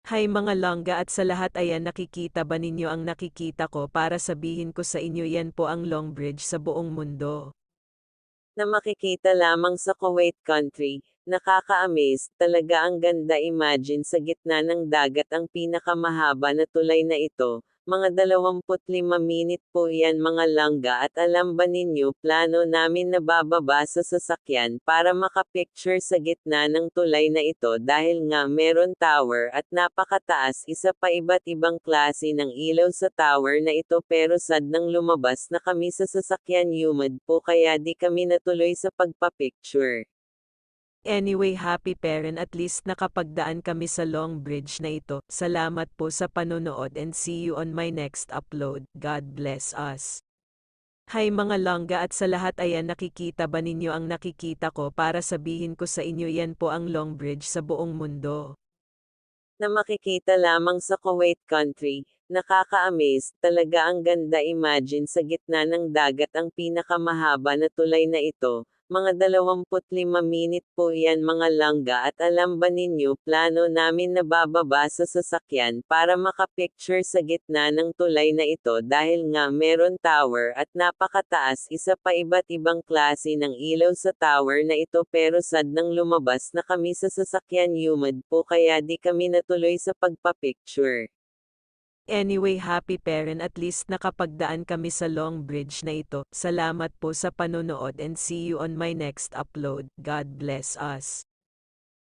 Hay mga langga at sa lahat ayan nakikita ba ninyo ang nakikita ko para sabihin ko sa inyo yan po ang Long Bridge sa buong mundo. Na makikita lamang sa Kuwait country, nakaka-amaze, talaga ang ganda imagine sa gitna ng dagat ang pinakamahaba na tulay na ito, mga 25 minute po yan mga langga at alam ba ninyo plano namin na bababa sa sasakyan para makapicture sa gitna ng tulay na ito dahil nga meron tower at napakataas isa pa iba't ibang klase ng ilaw sa tower na ito pero sad nang lumabas na kami sa sasakyan humid po kaya di kami natuloy sa pagpapicture. Anyway, happy parent, at least nakapagdaan kami sa Long Bridge na ito. Salamat po sa panonood and see you on my next upload. God bless us. Hay mga langga at sa lahat ayan nakikita ba ninyo ang nakikita ko para sabihin ko sa inyo yan po ang Long Bridge sa buong mundo. Na makikita lamang sa Kuwait country, nakaka-amaze, talaga ang ganda imagine sa gitna ng dagat ang pinakamahaba na tulay na ito, mga 25 minute po yan mga langga at alam ba ninyo plano namin na bababa sa sasakyan para makapicture sa gitna ng tulay na ito dahil nga meron tower at napakataas isa pa iba't ibang klase ng ilaw sa tower na ito pero sad nang lumabas na kami sa sasakyan humid po kaya di kami natuloy sa pagpapicture. Anyway, happy parent, at least nakapagdaan kami sa Long Bridge na ito. Salamat po sa panonood and see you on my next upload. God bless us.